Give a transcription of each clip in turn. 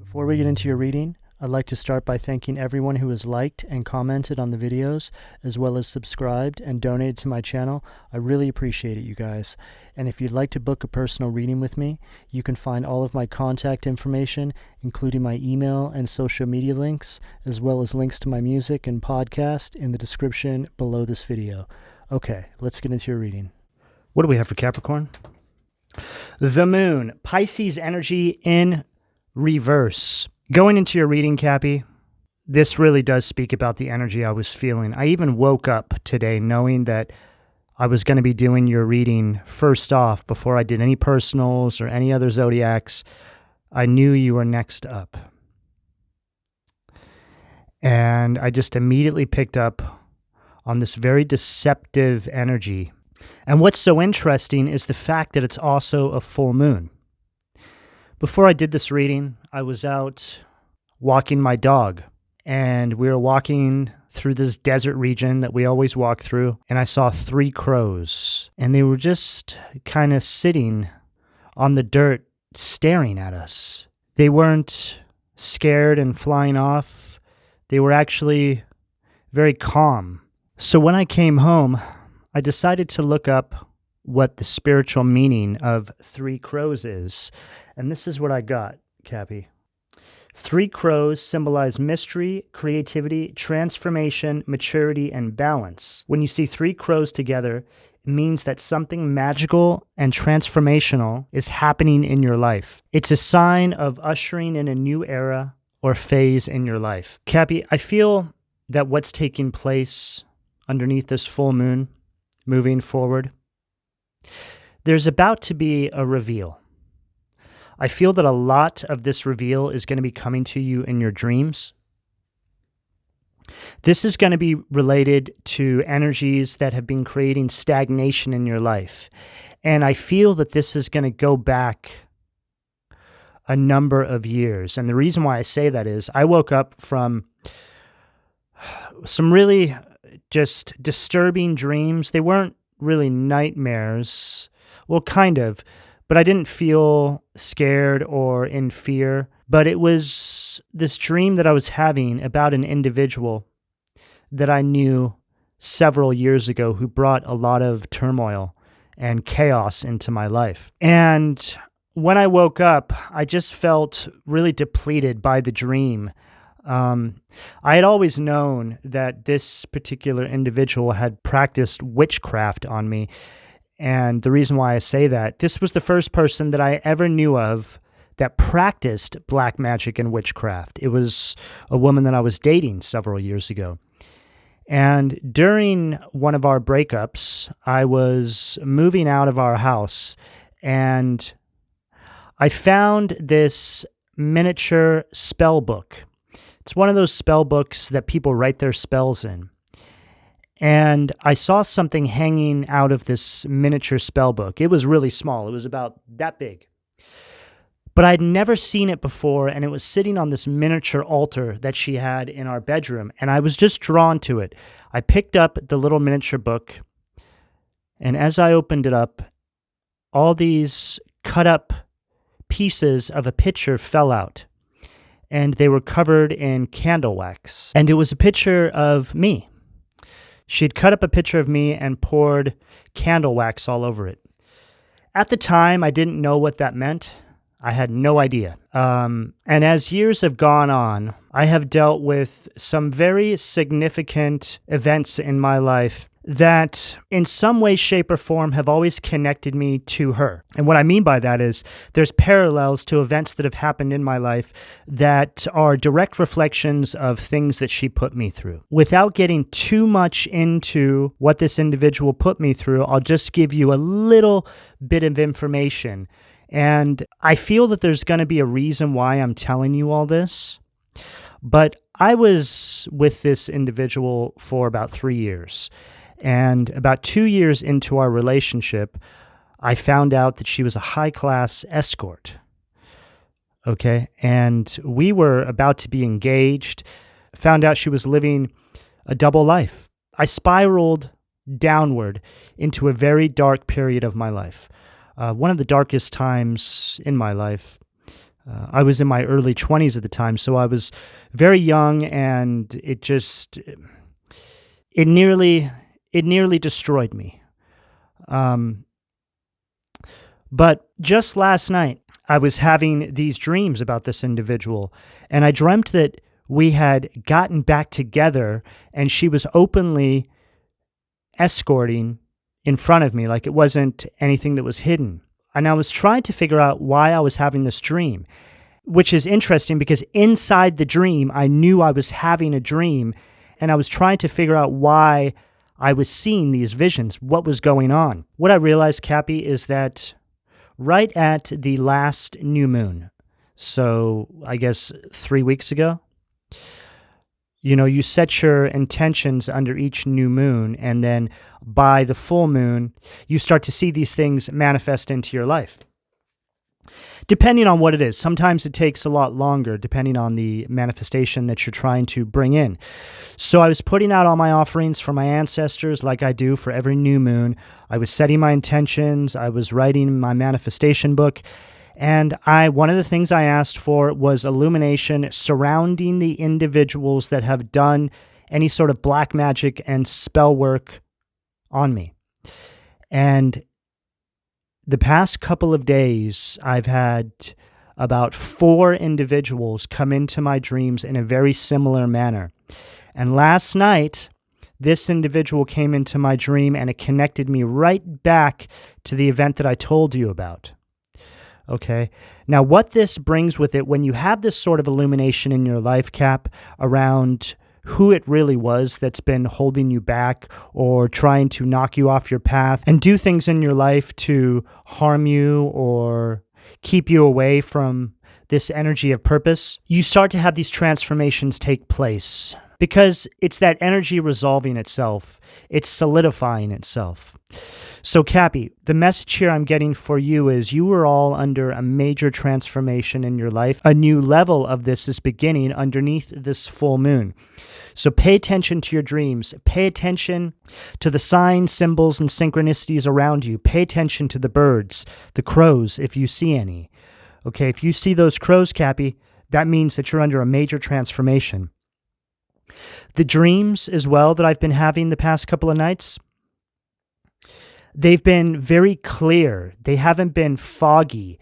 Before we get into your reading, I'd like to start by thanking everyone who has liked and commented on the videos, as well as subscribed and donated to my channel. I really appreciate it, you guys. And if you'd like to book a personal reading with me, you can find all of my contact information, including my email and social media links, as well as links to my music and podcast in the description below this video. Okay, let's get into your reading. What do we have for Capricorn? The Moon, Pisces energy in reverse. Going into your reading, Cappy, this really does speak about the energy I was feeling. I even woke up today knowing that I was going to be doing your reading first off before I did any personals or any other zodiacs. I knew you were next up. And I just immediately picked up on this very deceptive energy. And what's so interesting is the fact that it's also a full moon. Before I did this reading, I was out walking my dog, and we were walking through this desert region that we always walk through, and I saw 3 crows, and they were just kind of sitting on the dirt staring at us. They weren't scared and flying off. They were actually very calm. So when I came home, I decided to look up what the spiritual meaning of 3 crows is. And this is what I got, Cappy. 3 crows symbolize mystery, creativity, transformation, maturity, and balance. When you see 3 crows together, it means that something magical and transformational is happening in your life. It's a sign of ushering in a new era or phase in your life. Cappy, I feel that what's taking place underneath this full moon, moving forward, there's about to be a reveal. I feel that a lot of this reveal is going to be coming to you in your dreams. This is going to be related to energies that have been creating stagnation in your life. And I feel that this is going to go back a number of years. And the reason why I say that is I woke up from some really just disturbing dreams. They weren't really nightmares. Well, kind of. But I didn't feel scared or in fear. But it was this dream that I was having about an individual that I knew several years ago who brought a lot of turmoil and chaos into my life. And when I woke up, I just felt really depleted by the dream. I had always known that this particular individual had practiced witchcraft on me. And the reason why I say that, this was the first person that I ever knew of that practiced black magic and witchcraft. It was a woman that I was dating several years ago. And during one of our breakups, I was moving out of our house, and I found this miniature spell book. It's one of those spell books that people write their spells in. And I saw something hanging out of this miniature spell book. It was really small. It was about that big. But I'd never seen it before, and it was sitting on this miniature altar that she had in our bedroom, and I was just drawn to it. I picked up the little miniature book, and as I opened it up, all these cut-up pieces of a picture fell out, and they were covered in candle wax. And it was a picture of me. She'd cut up a picture of me and poured candle wax all over it. At the time, I didn't know what that meant. I had no idea. And as years have gone on, I have dealt with some very significant events in my life that in some way, shape, or form have always connected me to her. And what I mean by that is there's parallels to events that have happened in my life that are direct reflections of things that she put me through. Without getting too much into what this individual put me through, I'll just give you a little bit of information. And I feel that there's going to be a reason why I'm telling you all this. But I was with this individual for about 3 years. And about 2 years into our relationship, I found out that she was a high-class escort. Okay? And we were about to be engaged. Found out she was living a double life. I spiraled downward into a very dark period of my life. One of the darkest times in my life. I was in my early 20s at the time, so I was very young, and it nearly destroyed me. But just last night, I was having these dreams about this individual, and I dreamt that we had gotten back together, and she was openly escorting in front of me, like it wasn't anything that was hidden. And I was trying to figure out why I was having this dream, which is interesting because inside the dream, I knew I was having a dream, and I was trying to figure out why I was seeing these visions, what was going on. What I realized, Cappy, is that right at the last new moon, so I guess 3 weeks ago, you set your intentions under each new moon, and then by the full moon, you start to see these things manifest into your life. Depending on what it is. Sometimes it takes a lot longer, depending on the manifestation that you're trying to bring in. So I was putting out all my offerings for my ancestors like I do for every new moon. I was setting my intentions. I was writing my manifestation book. And one of the things I asked for was illumination surrounding the individuals that have done any sort of black magic and spell work on me. And the past couple of days, I've had about 4 individuals come into my dreams in a very similar manner. And last night, this individual came into my dream, and it connected me right back to the event that I told you about. Okay. Now, what this brings with it, when you have this sort of illumination in your life, Cap, around who it really was that's been holding you back or trying to knock you off your path and do things in your life to harm you or keep you away from this energy of purpose, you start to have these transformations take place because it's that energy resolving itself. It's solidifying itself. So, Cappy, the message here I'm getting for you is you are all under a major transformation in your life. A new level of this is beginning underneath this full moon. So pay attention to your dreams. Pay attention to the signs, symbols, and synchronicities around you. Pay attention to the birds, the crows, if you see any. Okay, if you see those crows, Cappy, that means that you're under a major transformation. The dreams as well that I've been having the past couple of nights, they've been very clear. They haven't been foggy.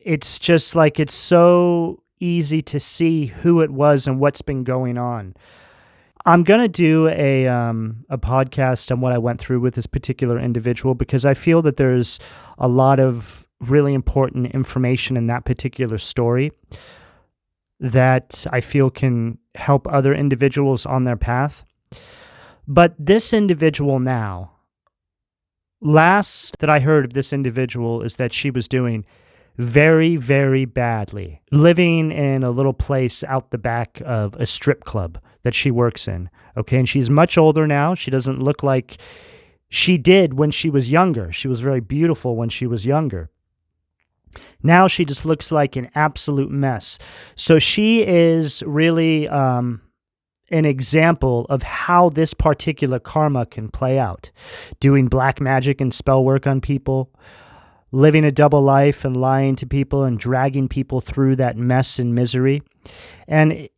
It's just like it's so easy to see who it was and what's been going on. I'm going to do a podcast on what I went through with this particular individual because I feel that there's a lot of really important information in that particular story that I feel can help other individuals on their path. But this individual now, last that I heard of this individual is that she was doing very, very badly, living in a little place out the back of a strip club that she works in. Okay, and she's much older now. She doesn't look like she did when she was younger. She was very beautiful when she was younger. Now she just looks like an absolute mess. So she is really an example of how this particular karma can play out. Doing black magic and spell work on people, living a double life and lying to people and dragging people through that mess and misery. And,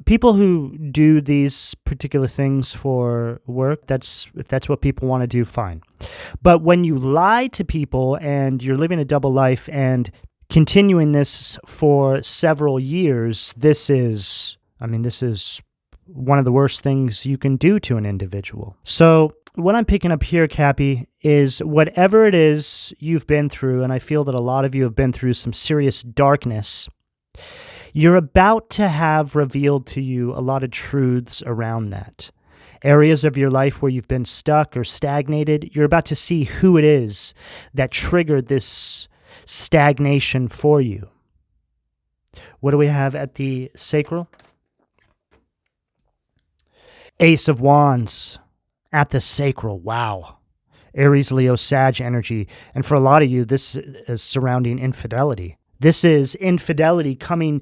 people who do these particular things for work, if that's what people want to do, fine. But when you lie to people and you're living a double life and continuing this for several years, this is one of the worst things you can do to an individual. So what I'm picking up here, Cappy, is whatever it is you've been through, and I feel that a lot of you have been through some serious darkness, you're about to have revealed to you a lot of truths around that. Areas of your life where you've been stuck or stagnated, you're about to see who it is that triggered this stagnation for you. What do we have at the sacral? Ace of Wands at the sacral. Wow. Aries, Leo, Sag energy. And for a lot of you, this is surrounding infidelity. This is infidelity coming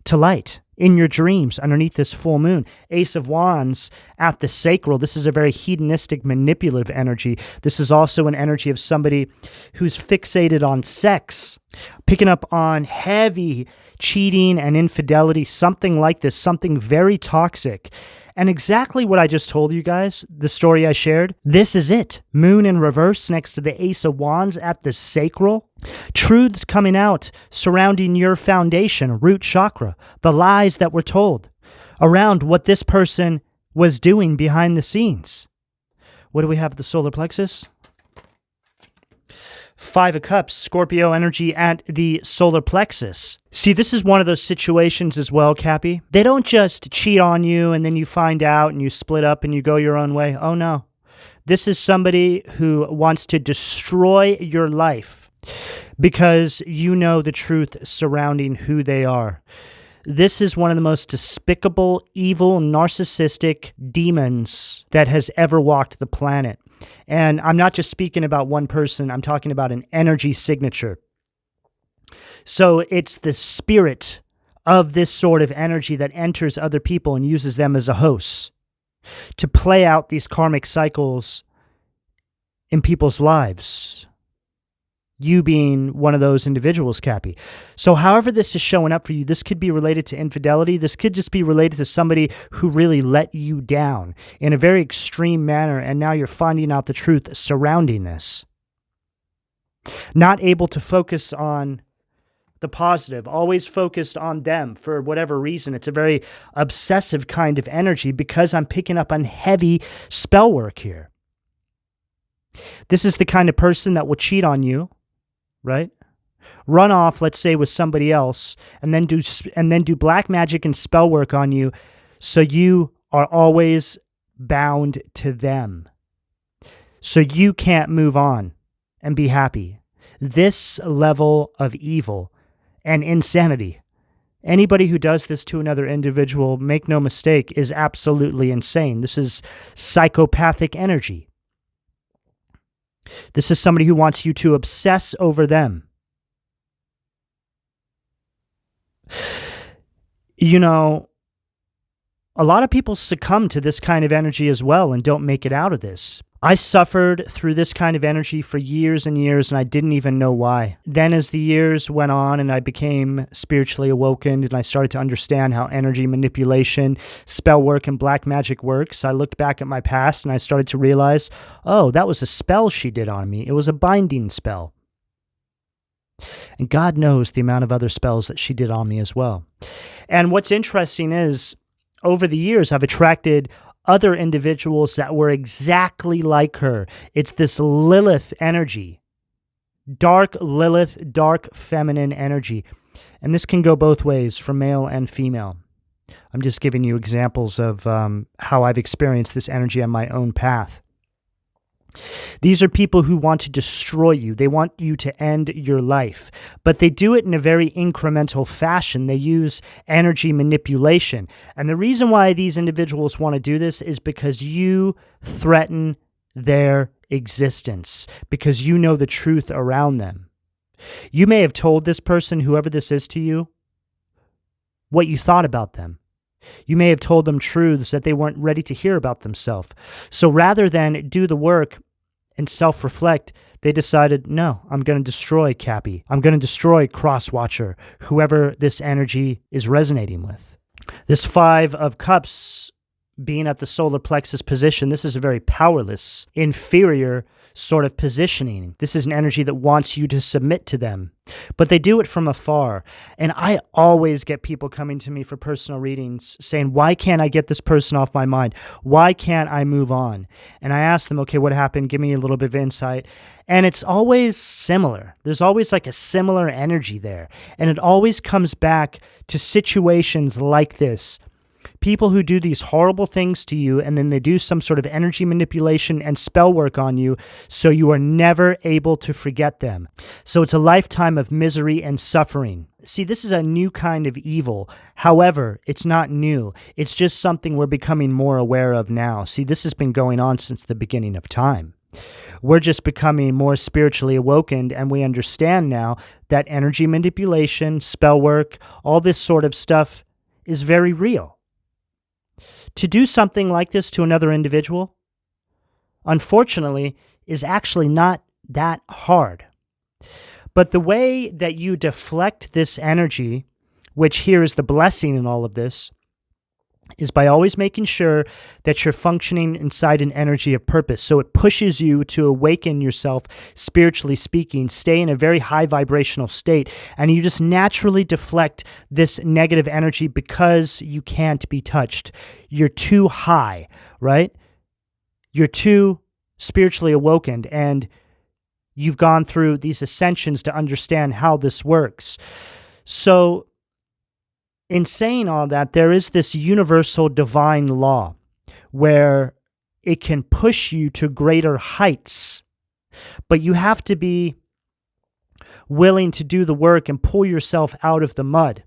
to light in your dreams underneath this full moon. Ace of Wands at the sacral. This is a very hedonistic, manipulative energy. This is also an energy of somebody who's fixated on sex, picking up on heavy cheating and infidelity, something like this, something very toxic. And exactly what I just told you guys, the story I shared, this is it. Moon in reverse next to the Ace of Wands at the sacral. Truths coming out surrounding your foundation, root chakra, the lies that were told around what this person was doing behind the scenes. What do we have at the solar plexus? Five of Cups, Scorpio energy at the solar plexus. See, this is one of those situations as well, Cappy. They don't just cheat on you and then you find out and you split up and you go your own way. Oh, no. This is somebody who wants to destroy your life because you know the truth surrounding who they are. This is one of the most despicable, evil, narcissistic demons that has ever walked the planet. And I'm not just speaking about one person, I'm talking about an energy signature. So it's the spirit of this sort of energy that enters other people and uses them as a host to play out these karmic cycles in people's lives. You being one of those individuals, Cappy. So however this is showing up for you, this could be related to infidelity. This could just be related to somebody who really let you down in a very extreme manner, and now you're finding out the truth surrounding this. Not able to focus on the positive, always focused on them for whatever reason. It's a very obsessive kind of energy because I'm picking up on heavy spell work here. This is the kind of person that will cheat on you, right? Run off, let's say, with somebody else, and then do black magic and spell work on you, so you are always bound to them. So you can't move on and be happy. This level of evil and insanity, anybody who does this to another individual, make no mistake, is absolutely insane. This is psychopathic energy. This is somebody who wants you to obsess over them. You know, a lot of people succumb to this kind of energy as well and don't make it out of this. I suffered through this kind of energy for years and years, and I didn't even know why. Then as the years went on and I became spiritually awakened and I started to understand how energy manipulation, spell work, and black magic works, I looked back at my past and I started to realize, oh, that was a spell she did on me. It was a binding spell. And God knows the amount of other spells that she did on me as well. And what's interesting is, over the years, I've attracted other individuals that were exactly like her. It's this Lilith energy. Dark Lilith, dark feminine energy. And this can go both ways, for male and female. I'm just giving you examples of how I've experienced this energy on my own path. These are people who want to destroy you. They want you to end your life. But they do it in a very incremental fashion. They use energy manipulation. And the reason why these individuals want to do this is because you threaten their existence, because you know the truth around them. You may have told this person, whoever this is to you, what you thought about them. You may have told them truths that they weren't ready to hear about themselves. So rather than do the work and self-reflect, they decided, no, I'm going to destroy Cappy. I'm going to destroy Crosswatcher, whoever this energy is resonating with. This Five of Cups being at the solar plexus position, this is a very powerless, inferior sort of positioning. This is an energy that wants you to submit to them, but they do it from afar. And I always get people coming to me for personal readings saying, why can't I get this person off my mind? Why can't I move on? And I ask them, okay, what happened? Give me a little bit of insight. And it's always similar. There's always like a similar energy there. And it always comes back to situations like this. People who do these horrible things to you, and then they do some sort of energy manipulation and spell work on you, so you are never able to forget them. So it's a lifetime of misery and suffering. See, this is a new kind of evil. However, it's not new. It's just something we're becoming more aware of now. See, this has been going on since the beginning of time. We're just becoming more spiritually awakened, and we understand now that energy manipulation, spell work, all this sort of stuff is very real. To do something like this to another individual, unfortunately, is actually not that hard. But the way that you deflect this energy, which here is the blessing in all of this, is by always making sure that you're functioning inside an energy of purpose. So it pushes you to awaken yourself, spiritually speaking, stay in a very high vibrational state, and you just naturally deflect this negative energy because you can't be touched. You're too high, right? You're too spiritually awakened, and you've gone through these ascensions to understand how this works. So in saying all that, there is this universal divine law where it can push you to greater heights, but you have to be willing to do the work and pull yourself out of the mud.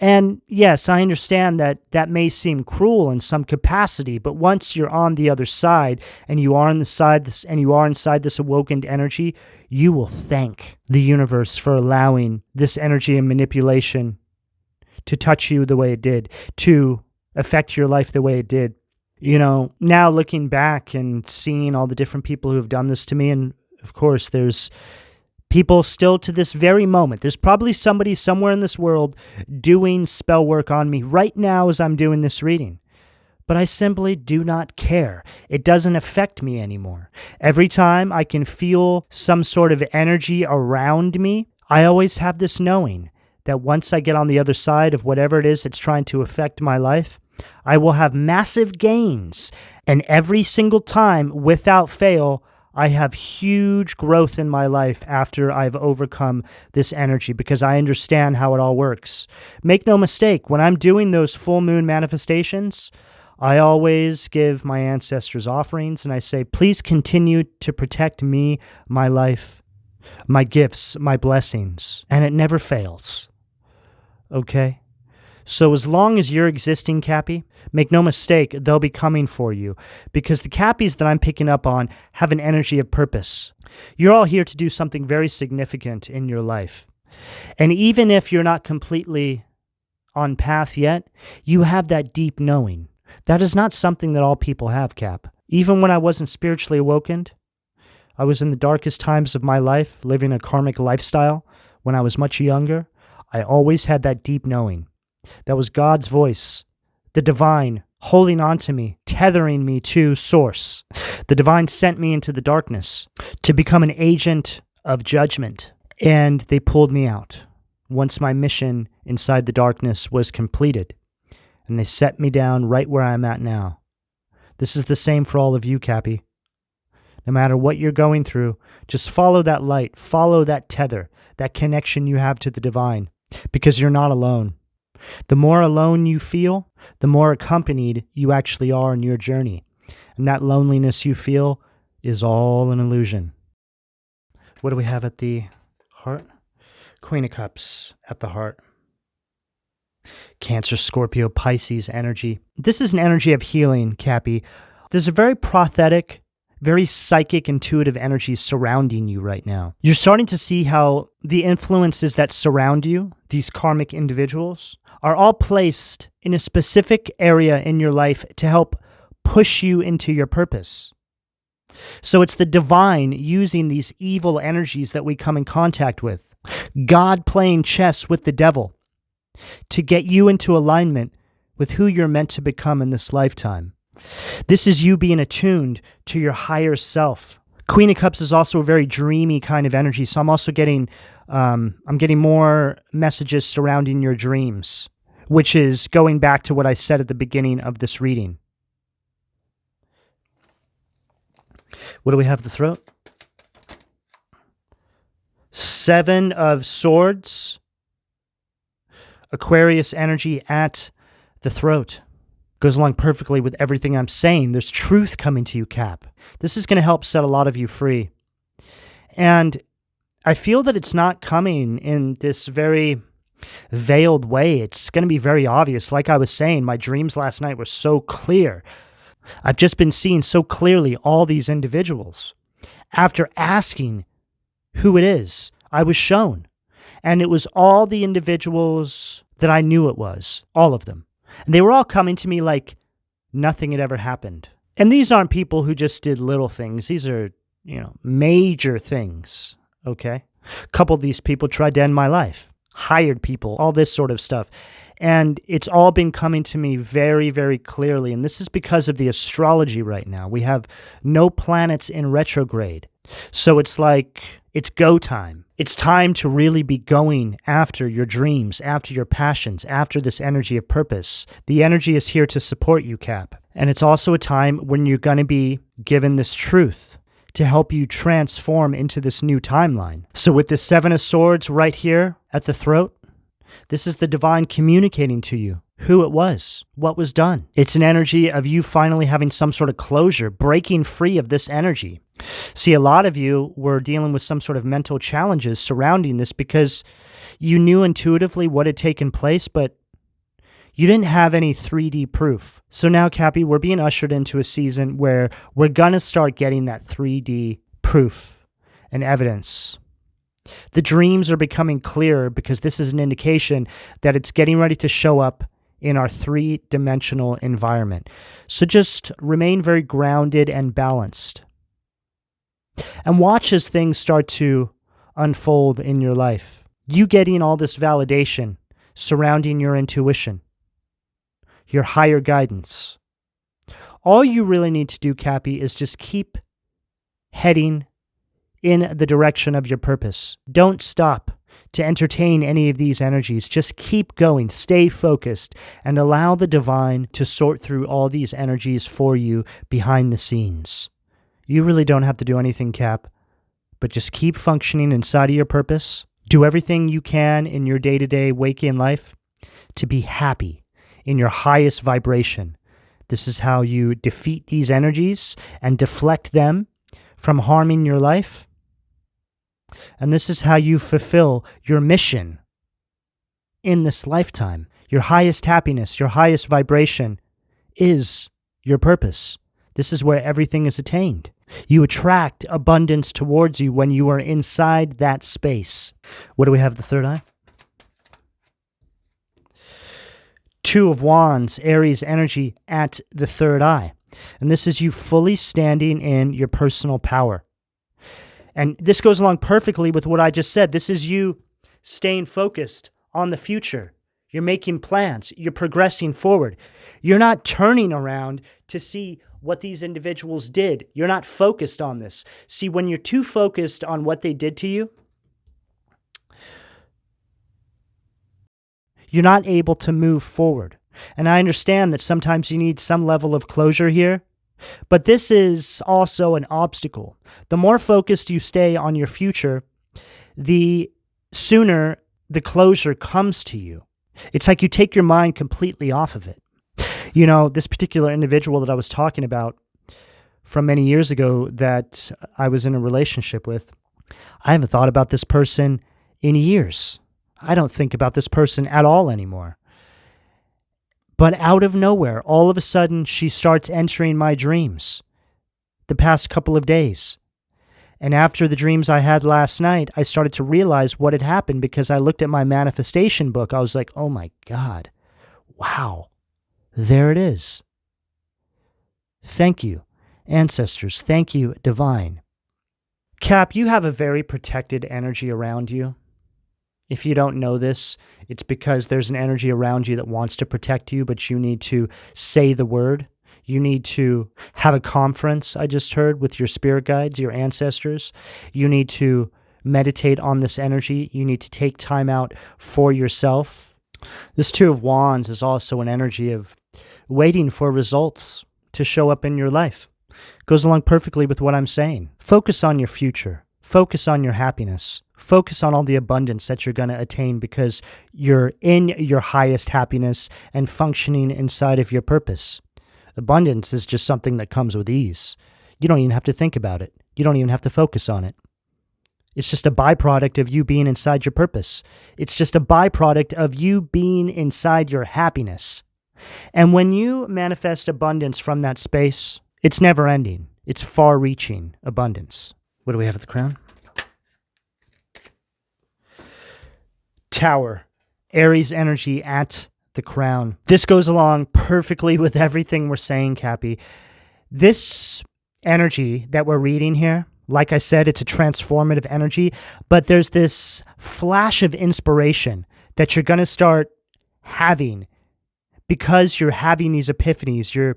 And yes, I understand that that may seem cruel in some capacity, but once you're on the other side and you are inside this awakened energy, you will thank the universe for allowing this energy and manipulation to touch you the way it did, to affect your life the way it did. You know, now looking back and seeing all the different people who have done this to me, and of course there's people still to this very moment. There's probably somebody somewhere in this world doing spell work on me right now as I'm doing this reading. But I simply do not care. It doesn't affect me anymore. Every time I can feel some sort of energy around me, I always have this knowing that once I get on the other side of whatever it is that's trying to affect my life, I will have massive gains. And every single time, without fail, I have huge growth in my life after I've overcome this energy because I understand how it all works. Make no mistake, when I'm doing those full moon manifestations, I always give my ancestors offerings and I say, please continue to protect me, my life, my gifts, my blessings. And it never fails. Okay? So as long as you're existing, Cappy, make no mistake, they'll be coming for you because the Cappies that I'm picking up on have an energy of purpose. You're all here to do something very significant in your life. And even if you're not completely on path yet, you have that deep knowing. That is not something that all people have, Cap. Even when I wasn't spiritually awakened, I was in the darkest times of my life, living a karmic lifestyle when I was much younger. I always had that deep knowing. That was God's voice, the divine, holding on to me, tethering me to source. The divine sent me into the darkness to become an agent of judgment, and they pulled me out once my mission inside the darkness was completed, and they set me down right where I'm at now. This is the same for all of you, Cappy. No matter what you're going through, just follow that light, follow that tether, that connection you have to the divine, because you're not alone. The more alone you feel, the more accompanied you actually are in your journey. And that loneliness you feel is all an illusion. What do we have at the heart? Queen of Cups at the heart. Cancer, Scorpio, Pisces energy. This is an energy of healing, Cappy. There's a very prophetic, very psychic, intuitive energy surrounding you right now. You're starting to see how the influences that surround you, these karmic individuals, are all placed in a specific area in your life to help push you into your purpose. So it's the divine using these evil energies that we come in contact with. God playing chess with the devil to get you into alignment with who you're meant to become in this lifetime. This is you being attuned to your higher self. Queen of Cups is also a very dreamy kind of energy, so I'm also getting more messages surrounding your dreams, which is going back to what I said at the beginning of this reading. What do we have at the throat? Seven of Swords. Aquarius energy at the throat. Goes along perfectly with everything I'm saying. There's truth coming to you, Cap. This is going to help set a lot of you free. And I feel that it's not coming in this very veiled way. It's going to be very obvious. Like I was saying, my dreams last night were so clear. I've just been seeing so clearly all these individuals. After asking who it is, I was shown. And it was all the individuals that I knew it was, all of them. And they were all coming to me like nothing had ever happened. And these aren't people who just did little things. These are, major things, okay? A couple of these people tried to end my life, hired people, all this sort of stuff. And it's all been coming to me very, very clearly. And this is because of the astrology right now. We have no planets in retrograde. So it's like, it's go time. It's time to really be going after your dreams, after your passions, after this energy of purpose. The energy is here to support you, Cap. And it's also a time when you're going to be given this truth to help you transform into this new timeline. So with this Seven of Swords right here at the throat, this is the divine communicating to you who it was, what was done. It's an energy of you finally having some sort of closure, breaking free of this energy. See, a lot of you were dealing with some sort of mental challenges surrounding this because you knew intuitively what had taken place, but you didn't have any 3D proof. So now, Cappy, we're being ushered into a season where we're going to start getting that 3D proof and evidence. The dreams are becoming clearer because this is an indication that it's getting ready to show up in our 3-dimensional environment. So just remain very grounded and balanced. And watch as things start to unfold in your life. You getting all this validation surrounding your intuition, your higher guidance. All you really need to do, Cappy, is just keep heading in the direction of your purpose. Don't stop to entertain any of these energies. Just keep going, stay focused, and allow the divine to sort through all these energies for you behind the scenes. You really don't have to do anything, Cap, but just keep functioning inside of your purpose. Do everything you can in your day-to-day waking life to be happy in your highest vibration. This is how you defeat these energies and deflect them from harming your life. And this is how you fulfill your mission in this lifetime. Your highest happiness, your highest vibration is your purpose. This is where everything is attained. You attract abundance towards you when you are inside that space. What do we have, the third eye? Two of Wands, Aries energy at the third eye. And this is you fully standing in your personal power. And this goes along perfectly with what I just said. This is you staying focused on the future. You're making plans. You're progressing forward. You're not turning around to see what these individuals did. You're not focused on this. See, when you're too focused on what they did to you, you're not able to move forward. And I understand that sometimes you need some level of closure here, but this is also an obstacle. The more focused you stay on your future, the sooner the closure comes to you. It's like you take your mind completely off of it. You know, this particular individual that I was talking about from many years ago that I was in a relationship with, I haven't thought about this person in years. I don't think about this person at all anymore. But out of nowhere, all of a sudden, she starts entering my dreams the past couple of days. And after the dreams I had last night, I started to realize what had happened because I looked at my manifestation book. I was like, oh my God, wow, there it is. Thank you, ancestors. Thank you, divine. Cap, you have a very protected energy around you. If you don't know this, it's because there's an energy around you that wants to protect you, but you need to say the word. You need to have a conference, I just heard, with your spirit guides, your ancestors. You need to meditate on this energy. You need to take time out for yourself. This Two of Wands is also an energy of waiting for results to show up in your life. Goes along perfectly with what I'm saying. Focus on your future. Focus on your happiness. Focus on all the abundance that you're going to attain because you're in your highest happiness and functioning inside of your purpose. Abundance is just something that comes with ease. You don't even have to think about it. You don't even have to focus on it. It's just a byproduct of you being inside your purpose. It's just a byproduct of you being inside your happiness. And when you manifest abundance from that space, it's never ending. It's far-reaching abundance. What do we have at the crown? Tower. Aries energy at the crown. This goes along perfectly with everything we're saying, Cappy. This energy that we're reading here, like I said, it's a transformative energy, but there's this flash of inspiration that you're going to start having because you're having these epiphanies. You're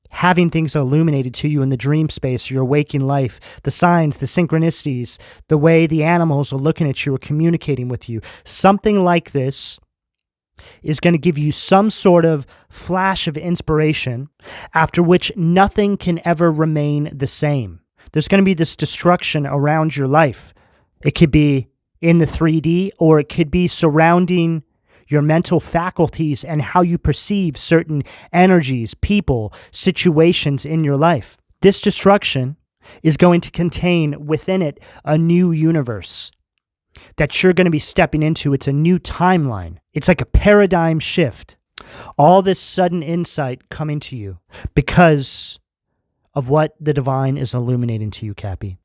having things illuminated to you in the dream space, your waking life, the signs, the synchronicities, the way the animals are looking at you or communicating with you. Something like this is going to give you some sort of flash of inspiration after which nothing can ever remain the same. There's going to be this destruction around your life. It could be in the 3D, or it could be surrounding your mental faculties and how you perceive certain energies, people, situations in your life. This destruction is going to contain within it a new universe that you're going to be stepping into. It's a new timeline. It's like a paradigm shift. All this sudden insight coming to you because of what the divine is illuminating to you, Cappy.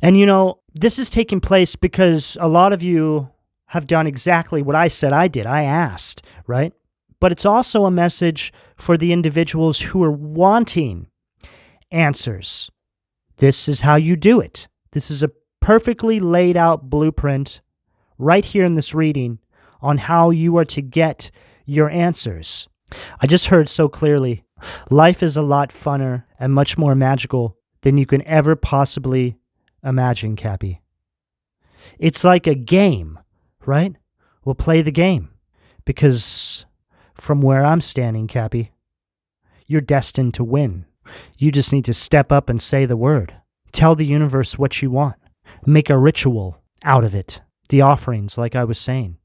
And you know, this is taking place because a lot of you have done exactly what I said I did. I asked, right? But it's also a message for the individuals who are wanting answers. This is how you do it. This is a perfectly laid out blueprint right here in this reading on how you are to get your answers. I just heard so clearly, life is a lot funner and much more magical than you can ever possibly imagine, Cappy. It's like a game, right? We'll play the game because from where I'm standing, Cappy, you're destined to win. You just need to step up and say the word. Tell the universe what you want. Make a ritual out of it. The offerings, like I was saying.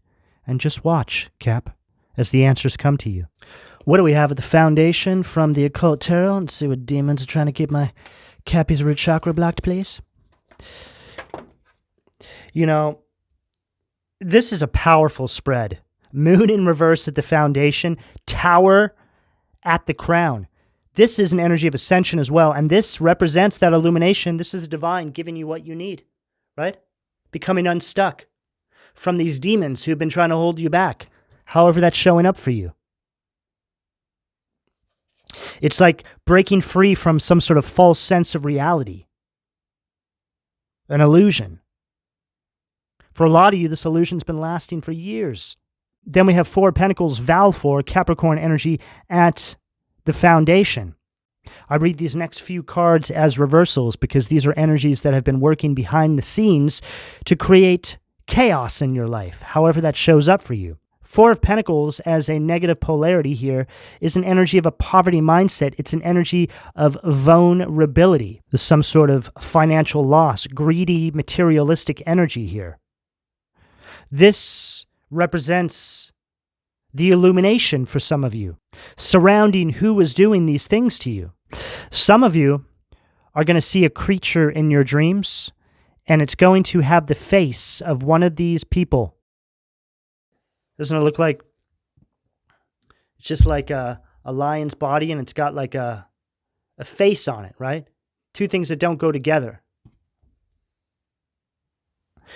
And just watch, Cap, as the answers come to you. What do we have at the foundation from the Occult Tarot? Let's see what demons are trying to keep my Cappy's root chakra blocked, please. You know, this is a powerful spread. Moon in reverse at the foundation. Tower at the crown. This is an energy of ascension as well, and this represents that illumination. This is the divine giving you what you need, right? Becoming unstuck from these demons who've been trying to hold you back, however that's showing up for you. It's like breaking free from some sort of false sense of reality, an illusion. For a lot of you, this illusion's been lasting for years. Then we have Four of Pentacles, Val 4, Capricorn energy at the foundation. I read these next few cards as reversals because these are energies that have been working behind the scenes to create chaos in your life, however that shows up for you. Four of Pentacles as a negative polarity here is an energy of a poverty mindset. It's an energy of vulnerability. There's some sort of financial loss, greedy, materialistic energy here. This represents the illumination for some of you, surrounding who is doing these things to you. Some of you are going to see a creature in your dreams, and it's going to have the face of one of these people. Doesn't it look like it's just like a lion's body, and it's got like a face on it, right? Two things that don't go together.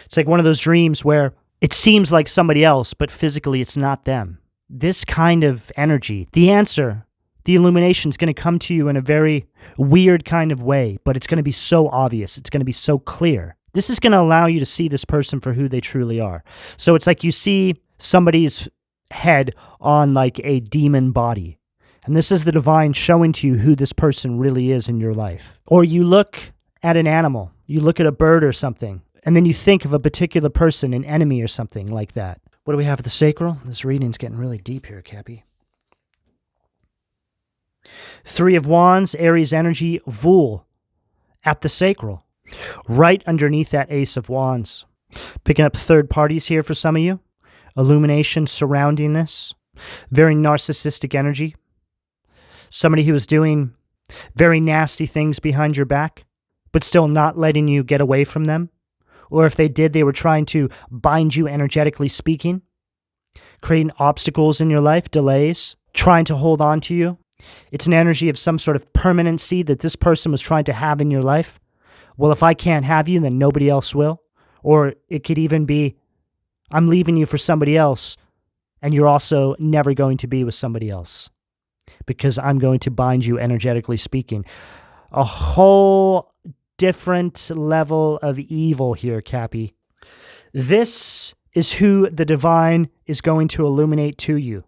It's like one of those dreams where it seems like somebody else, but physically it's not them. This kind of energy, the answer, the illumination is going to come to you in a very weird kind of way, but it's going to be so obvious. It's going to be so clear. This is going to allow you to see this person for who they truly are. So it's like you see somebody's head on like a demon body. And this is the divine showing to you who this person really is in your life. Or you look at an animal, you look at a bird or something, and then you think of a particular person, an enemy or something like that. What do we have at the sacral? This reading's getting really deep here, Cappy. Three of Wands, Aries energy, Vul at the sacral. Right underneath that Ace of Wands. Picking up third parties here for some of you. Illumination surrounding this. Very narcissistic energy. Somebody who is doing very nasty things behind your back, but still not letting you get away from them. Or if they did, they were trying to bind you energetically speaking, creating obstacles in your life, delays, trying to hold on to you. It's an energy of some sort of permanency that this person was trying to have in your life, Well, if I can't have you, then nobody else will. Or it could even be, I'm leaving you for somebody else, and you're also never going to be with somebody else because I'm going to bind you energetically speaking. A whole different level of evil here, Cappy. This is who the divine is going to illuminate to you.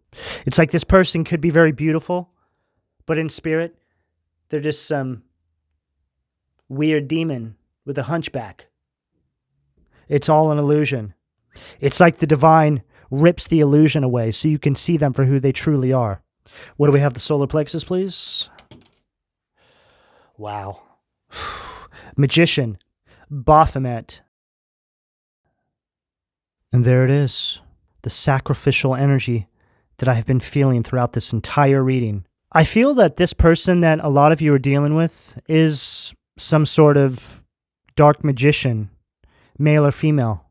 It's like this person could be very beautiful, but in spirit, they're just some weird demon with a hunchback. It's all an illusion. It's like the divine rips the illusion away so you can see them for who they truly are. What do we have? The solar plexus, please. Wow. Magician, Baphomet. And there it is, the sacrificial energy that I have been feeling throughout this entire reading. I feel that this person that a lot of you are dealing with is some sort of dark magician, male or female,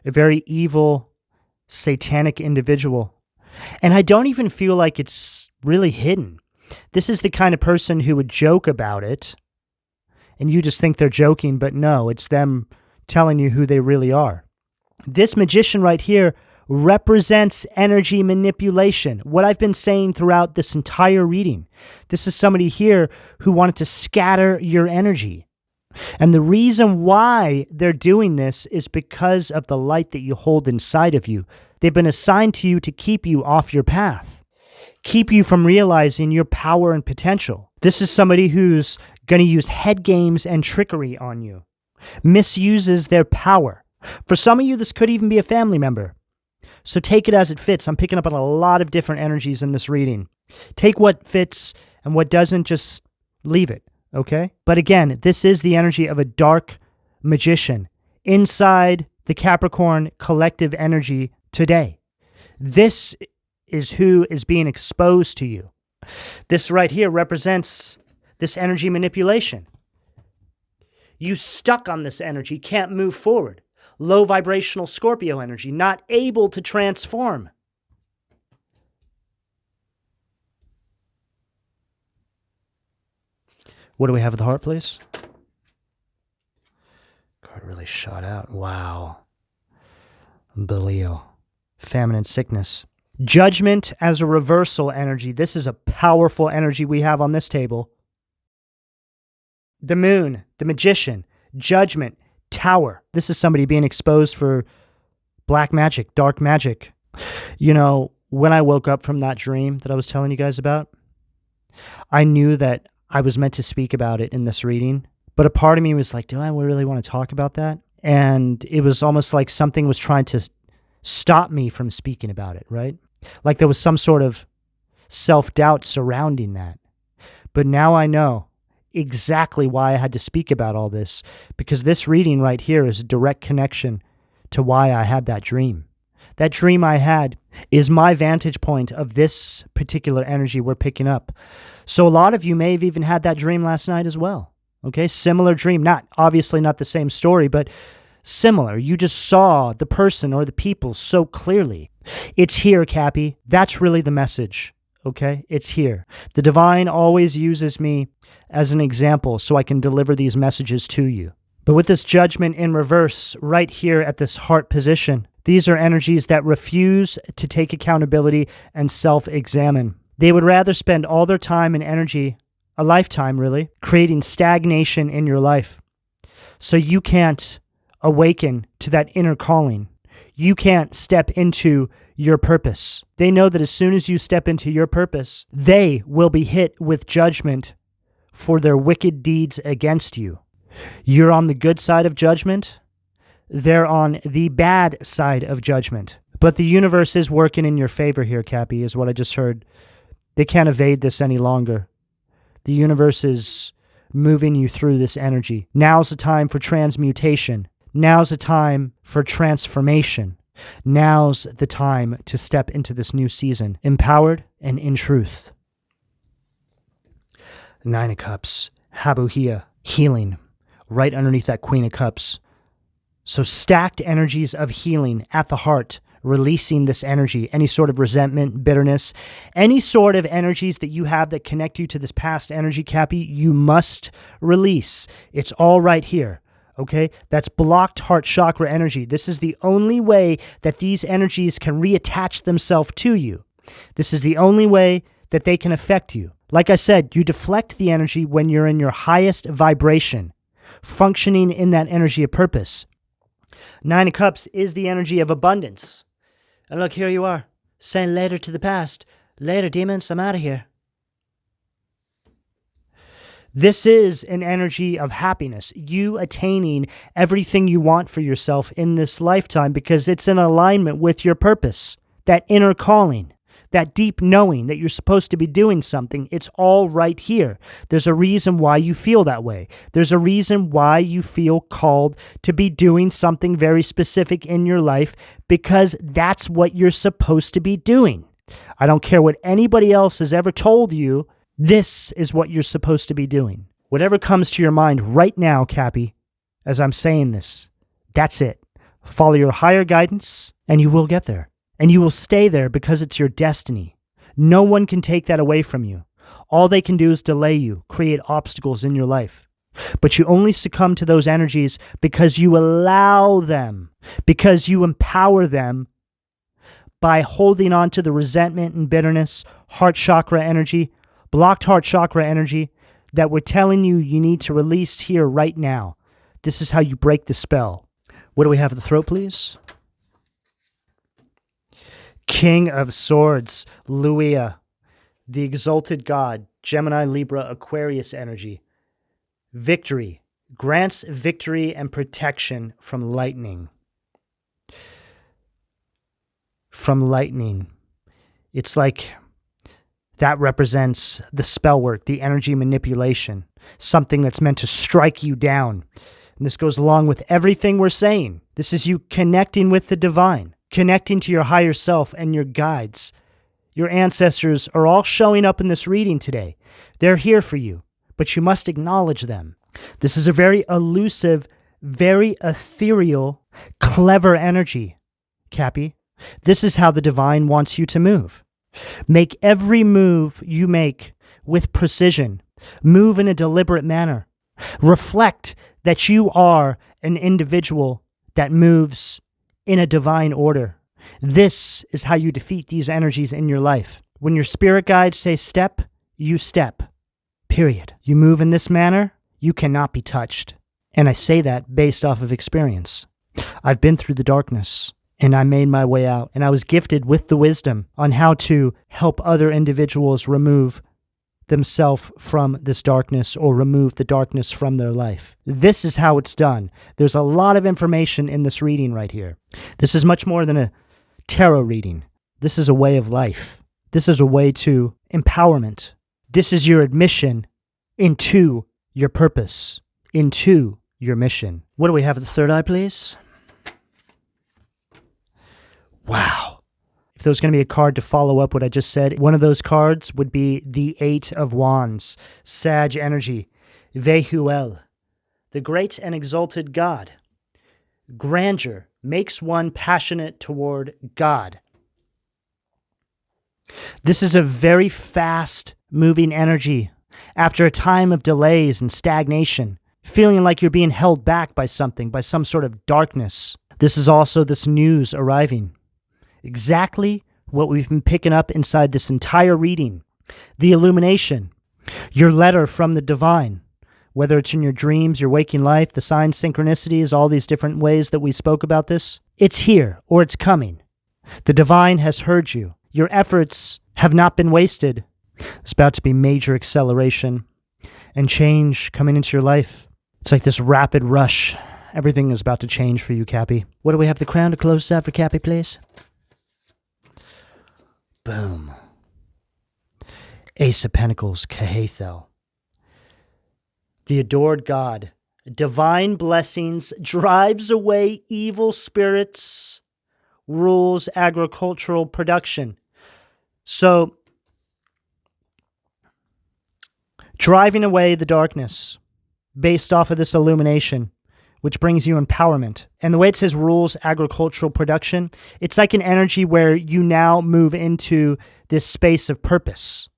a very evil, satanic individual. And I don't even feel like it's really hidden. This is the kind of person who would joke about it, and you just think they're joking, but no, it's them telling you who they really are. This magician right here represents energy manipulation, what I've been saying throughout this entire reading. This is somebody here who wanted to scatter your energy. And the reason why they're doing this is because of the light that you hold inside of you. They've been assigned to you to keep you off your path, keep you from realizing your power and potential. This is somebody who's going to use head games and trickery on you, misuses their power. For some of you, this could even be a family member. So take it as it fits. I'm picking up on a lot of different energies in this reading. Take what fits, and what doesn't, just leave it, okay? But again, this is the energy of a dark magician inside the Capricorn collective energy today. This is who is being exposed to you. This right here represents this energy manipulation. You stuck on this energy, can't move forward. Low vibrational Scorpio energy, not able to transform. What do we have at the heart, please? Card really shot out. Wow. Belio. Famine and sickness. Judgment as a reversal energy. This is a powerful energy we have on this table. The moon, the magician, judgment, Tower. This is somebody being exposed for black magic, dark magic. You know, when I woke up from that dream that I was telling you guys about, I knew that I was meant to speak about it in this reading, but a part of me was like, do I really want to talk about that? And it was almost like something was trying to stop me from speaking about it, right? Like there was some sort of self-doubt surrounding that. But now I know exactly why I had to speak about all this, because this reading right here is a direct connection to why I had that dream. That dream I had is my vantage point of this particular energy we're picking up. So a lot of you may have even had that dream last night as well. Okay, similar dream, obviously not the same story, but similar. You just saw the person or the people so clearly. It's here, Cappy. That's really the message. Okay, it's here. The divine always uses me as an example so I can deliver these messages to you. But with this judgment in reverse right here at this heart position, these are energies that refuse to take accountability and self-examine. They would rather spend all their time and energy, a lifetime really, creating stagnation in your life. So you can't awaken to that inner calling. You can't step into your purpose. They know that as soon as you step into your purpose, they will be hit with judgment for their wicked deeds against you. You're on the good side of judgment. They're on the bad side of judgment. But the universe is working in your favor here, Cappy, is what I just heard. They can't evade this any longer. The universe is moving you through this energy. Now's the time for transmutation. Now's the time for transformation. Now's the time to step into this new season, empowered and in truth. Nine of Cups, Habuhia, healing, right underneath that Queen of Cups. So stacked energies of healing at the heart releasing this energy, any sort of resentment, bitterness, any sort of energies that you have that connect you to this past energy, Cappy, you must release. It's all right here. Okay, that's blocked heart chakra energy. This is the only way that these energies can reattach themselves to you. This is the only way that they can affect you. Like I said, you deflect the energy when you're in your highest vibration, functioning in that energy of purpose. Nine of Cups is the energy of abundance. And look, here you are, saying later to the past. Later, demons, I'm out of here. This is an energy of happiness, you attaining everything you want for yourself in this lifetime because it's in alignment with your purpose, that inner calling, that deep knowing that you're supposed to be doing something. It's all right here. There's a reason why you feel that way. There's a reason why you feel called to be doing something very specific in your life because that's what you're supposed to be doing. I don't care what anybody else has ever told you. This is what you're supposed to be doing. Whatever comes to your mind right now, Cappy, as I'm saying this, that's it. Follow your higher guidance, and you will get there. And you will stay there because it's your destiny. No one can take that away from you. All they can do is delay you, create obstacles in your life. But you only succumb to those energies because you allow them, because you empower them by holding on to the resentment and bitterness, heart chakra energy, blocked heart chakra energy that we're telling you need to release here right now. This is how you break the spell. What do we have at the throat, please? King of Swords, Luia, the exalted god, Gemini, Libra, Aquarius energy. Victory, grants victory and protection from lightning. From lightning. It's like that represents the spell work, the energy manipulation, something that's meant to strike you down. And this goes along with everything we're saying. This is you connecting with the divine, connecting to your higher self and your guides. Your ancestors are all showing up in this reading today. They're here for you, but you must acknowledge them. This is a very elusive, very ethereal, clever energy, Cappy. This is how the divine wants you to move. Make every move you make with precision. Move in a deliberate manner. Reflect that you are an individual that moves in a divine order. This is how you defeat these energies in your life. When your spirit guides say step, you step. Period. You move in this manner, you cannot be touched. And I say that based off of experience. I've been through the darkness. And I made my way out, and I was gifted with the wisdom on how to help other individuals remove themselves from this darkness or remove the darkness from their life. This is how it's done. There's a lot of information in this reading right here. This is much more than a tarot reading. This is a way of life. This is a way to empowerment. This is your admission into your purpose, into your mission. What do we have at the third eye, please? Wow. If there was going to be a card to follow up what I just said, one of those cards would be the Eight of Wands, Sag energy, Vehuel, the great and exalted God. Grandeur makes one passionate toward God. This is a very fast-moving energy after a time of delays and stagnation, feeling like you're being held back by something, by some sort of darkness. This is also this news arriving. Exactly what we've been picking up inside this entire reading. The illumination, your letter from the divine, whether it's in your dreams, your waking life, the signs, synchronicities, all these different ways that we spoke about this. It's here, or it's coming. The divine has heard you. Your efforts have not been wasted. There's about to be major acceleration and change coming into your life. It's like this rapid rush. Everything is about to change for you, Cappy. What do we have the crown to close out for Cappy, please? Boom. Ace of Pentacles, Cahathel. The adored God. Divine blessings drives away evil spirits, rules agricultural production. So, driving away the darkness based off of this illumination which brings you empowerment. And the way it says rules agricultural production, it's like an energy where you now move into this space of purpose.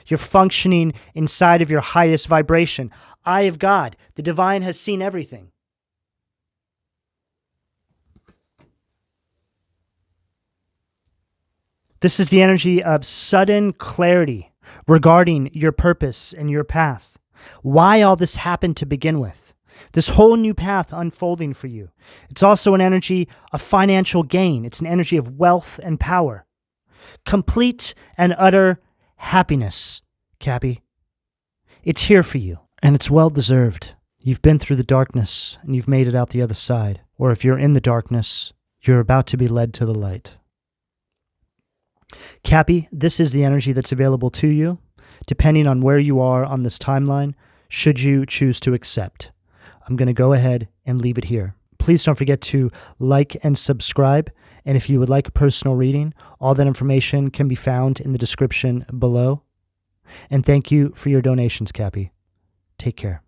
You're functioning inside of your highest vibration. Eye of God, the divine has seen everything. This is the energy of sudden clarity regarding your purpose and your path. Why all this happened to begin with. This whole new path unfolding for you. It's also an energy of financial gain. It's an energy of wealth and power. Complete and utter happiness, Cappy. It's here for you, and it's well-deserved. You've been through the darkness, and you've made it out the other side. Or if you're in the darkness, you're about to be led to the light. Cappy, this is the energy that's available to you, depending on where you are on this timeline, should you choose to accept. I'm going to go ahead and leave it here. Please don't forget to like and subscribe, and if you would like a personal reading, all that information can be found in the description below. And thank you for your donations, Cappy. Take care.